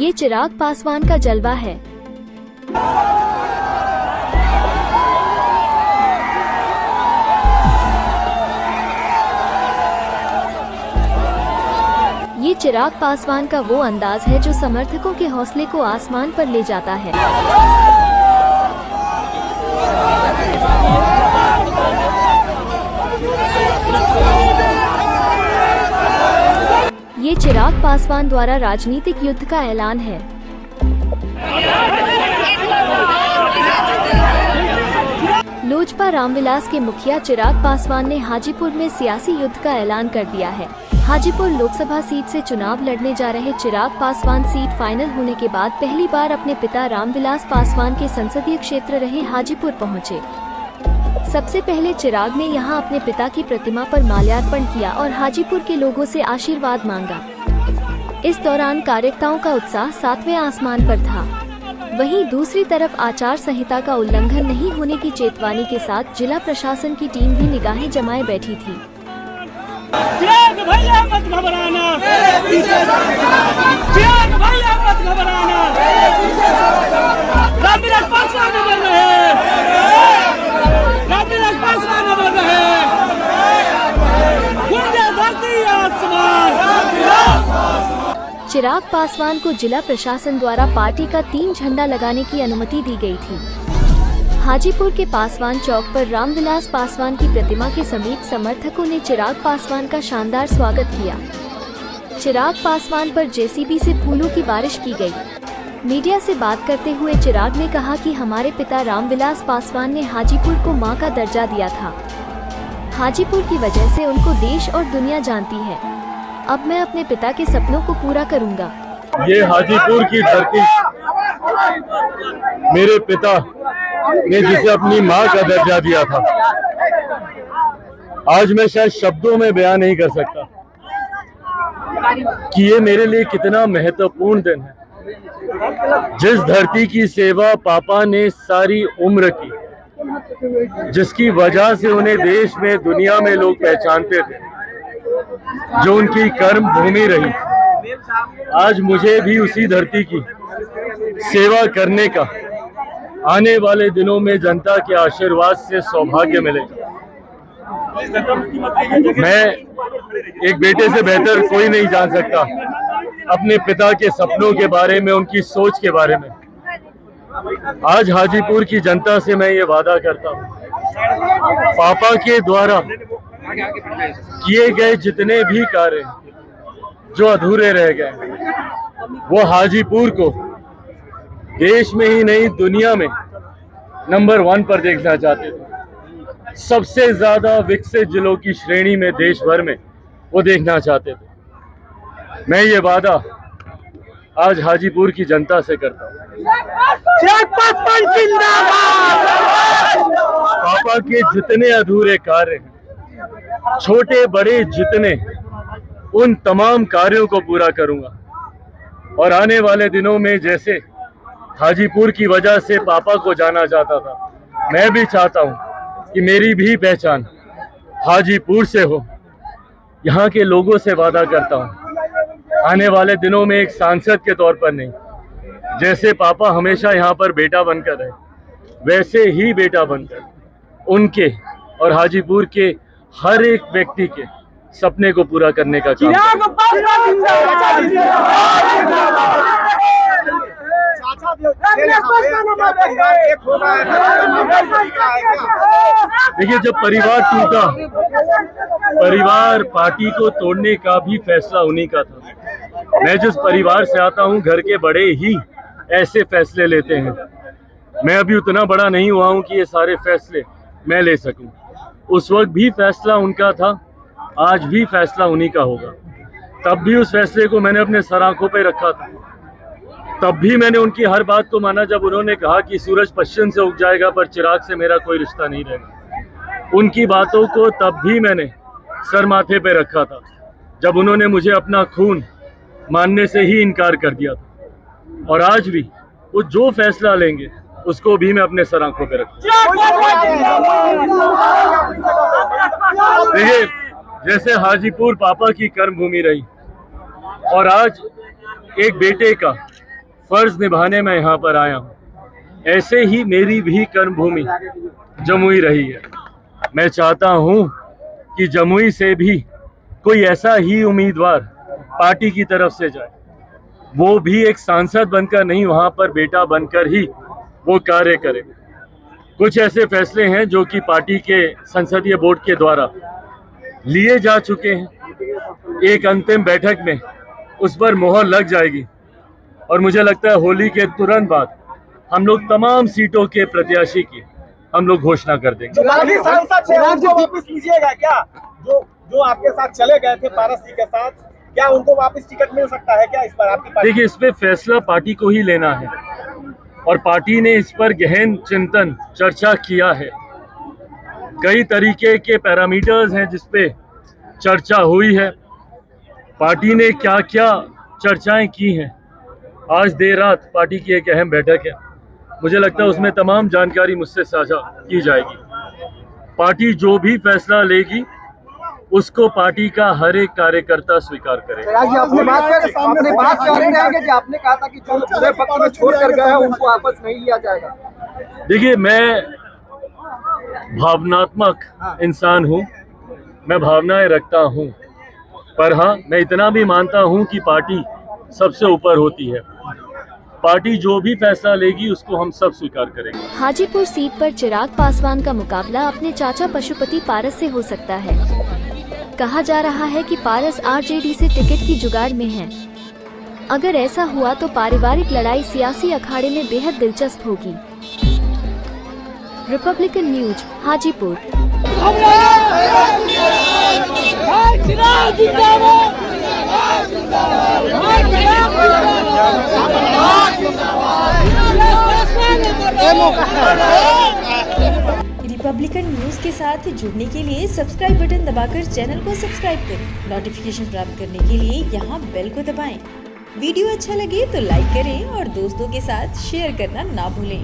ये चिराग पासवान का जलवा है। ये चिराग पासवान का वो अंदाज है जो समर्थकों के हौसले को आसमान पर ले जाता है। ये चिराग पासवान द्वारा राजनीतिक युद्ध का ऐलान है। लोजपा रामविलास के मुखिया चिराग पासवान ने हाजीपुर में सियासी युद्ध का ऐलान कर दिया है। हाजीपुर लोकसभा सीट से चुनाव लड़ने जा रहे चिराग पासवान सीट फाइनल होने के बाद पहली बार अपने पिता रामविलास पासवान के संसदीय क्षेत्र रहे हाजीपुर पहुंचे। सबसे पहले चिराग ने यहां अपने पिता की प्रतिमा पर माल्यार्पण किया और हाजीपुर के लोगों से आशीर्वाद मांगा। इस दौरान कार्यकर्ताओं का उत्साह 7वें आसमान पर था। वहीं दूसरी तरफ आचार संहिता का उल्लंघन नहीं होने की चेतावनी के साथ जिला प्रशासन की टीम भी निगाहें जमाए बैठी थी। चिराग भैया मत घबराना, चिराग भैया मत घबराना, रामविलास पासवान बन रहे हैं, रामविलास पासवान बन रहे हैं, गूंजे धरती आसमान। चिराग पासवान को जिला प्रशासन द्वारा पार्टी का 3 झंडा लगाने की अनुमति दी गई थी। हाजीपुर के पासवान चौक पर रामविलास पासवान की प्रतिमा के समीप समर्थकों ने चिराग पासवान का शानदार स्वागत किया। चिराग पासवान पर जेसीबी से फूलों की बारिश की गई। मीडिया से बात करते हुए चिराग ने कहा कि हमारे पिता रामविलास पासवान ने हाजीपुर को मां का दर्जा दिया था। हाजीपुर की वजह से उनको देश और दुनिया जानती है। अब मैं अपने पिता के सपनों को पूरा करूंगा। ये हाजीपुर की धरती मेरे पिता ने जिसे अपनी माँ का दर्जा दिया था, आज मैं शायद शब्दों में बयान नहीं कर सकता कि ये मेरे लिए कितना महत्वपूर्ण दिन है। जिस धरती की सेवा पापा ने सारी उम्र की, जिसकी वजह से उन्हें देश में दुनिया में लोग पहचानते थे, जो उनकी कर्म भूमि रही, आज मुझे भी उसी धरती की सेवा करने का आने वाले दिनों में जनता के आशीर्वाद से सौभाग्य मिलेगा। मैं एक बेटे से बेहतर कोई नहीं जान सकता अपने पिता के सपनों के बारे में, उनकी सोच के बारे में। आज हाजीपुर की जनता से मैं ये वादा करता हूँ, पापा के द्वारा किए गए जितने भी कार्य जो अधूरे रह गए, वो हाजीपुर को देश में ही नहीं दुनिया में नंबर 1 पर देखना चाहते थे। सबसे ज्यादा विकसित जिलों की श्रेणी में देश भर में वो देखना चाहते थे। मैं ये वादा आज हाजीपुर की जनता से करता हूँ। पापा के जितने अधूरे कार्य हैं, छोटे बड़े जितने, उन तमाम कार्यों को पूरा करूंगा। और आने वाले दिनों में जैसे हाजीपुर की वजह से पापा को जाना जाता था, मैं भी चाहता हूं कि मेरी भी पहचान हाजीपुर से हो। यहाँ के लोगों से वादा करता हूं, आने वाले दिनों में एक सांसद के तौर पर नहीं, जैसे पापा हमेशा यहाँ पर बेटा बनकर रहे, वैसे ही बेटा बनकर उनके और हाजीपुर के हर एक व्यक्ति के सपने को पूरा करने का काम। देखिए, जब परिवार टूटा, परिवार पार्टी को तोड़ने का भी फैसला उन्हीं का था। मैं जिस परिवार से आता हूं, घर के बड़े ही ऐसे फैसले लेते हैं। मैं अभी उतना बड़ा नहीं हुआ हूं कि ये सारे फैसले मैं ले सकूं। उस वक्त भी फैसला उनका था, आज भी फैसला उन्हीं का होगा। तब भी उस फैसले को मैंने अपने सर आंखों पे रखा था। तब भी मैंने उनकी हर बात को माना जब उन्होंने कहा कि सूरज पश्चिम से उग जाएगा पर चिराग से मेरा कोई रिश्ता नहीं रहेगा। उनकी बातों को तब भी मैंने सर माथे पे रखा था जब उन्होंने मुझे अपना खून मानने से ही इनकार कर दिया था। और आज भी वो जो फैसला लेंगे उसको भी मैं अपने सर आंखों पे रखूंगा। देखिए, जैसे हाजीपुर पापा की कर्म भूमि रही और आज एक बेटे का फर्ज निभाने मैं यहाँ पर आया हूँ। ऐसे ही मेरी भी कर्मभूमि जमुई रही है। मैं चाहता हूँ कि जमुई से भी कोई ऐसा ही उम्मीदवार पार्टी की तरफ से जाए, वो भी एक सांसद बनकर नहीं, वहाँ पर बेटा बनकर ही वो कार्य करे। कुछ ऐसे फैसले हैं जो कि पार्टी के संसदीय बोर्ड के द्वारा लिए जा चुके हैं। एक अंतिम बैठक में उस पर मोहर लग जाएगी और मुझे लगता है होली के तुरंत बाद हम लोग तमाम सीटों के प्रत्याशी की हम लोग घोषणा कर देंगे। चिराग जी वापस लीजिएगा क्या? जो आपके साथ चले गए थे पारस जी के साथ, क्या उनको वापस टिकट मिल सकता है क्या इस पर आपकी पार्टी? देखिए, इस पे फैसला पार्टी को ही लेना है और पार्टी ने इस पर गहन चिंतन चर्चा किया है। कई तरीके के पैरामीटर्स हैं जिस पे चर्चा हुई है। पार्टी ने क्या क्या चर्चाएं की हैं, आज देर रात पार्टी की एक अहम बैठक है। मुझे लगता है उसमें तमाम जानकारी मुझसे साझा की जाएगी। पार्टी जो भी फैसला लेगी उसको पार्टी का हर एक कार्यकर्ता स्वीकार करेगा। आपने बात कर रहे हैं कि आपने कहा था कि जो पूरे पक्ष में छोड़ कर गए हैं उनको वापस नहीं लिया जाएगा। देखिए, मैं भावनात्मक इंसान हूँ, मैं भावनाएं रखता हूँ, पर हाँ, मैं इतना भी मानता हूँ कि पार्टी सबसे ऊपर होती है। पार्टी जो भी फैसला लेगी उसको हम सब स्वीकार करेंगे। हाजीपुर सीट पर चिराग पासवान का मुकाबला अपने चाचा पशुपति पारस से हो सकता है। कहा जा रहा है कि पारस आरजेडी से टिकट की जुगाड़ में हैं। अगर ऐसा हुआ तो पारिवारिक लड़ाई सियासी अखाड़े में बेहद दिलचस्प होगी। Republican news, Hajipur. Republican news के साथ जुड़ने के लिए सब्सक्राइब बटन दबाकर चैनल को सब्सक्राइब करें। नोटिफिकेशन प्राप्त करने के लिए यहाँ बेल को दबाएं। वीडियो अच्छा लगे तो लाइक करें और दोस्तों के साथ शेयर करना ना भूलें।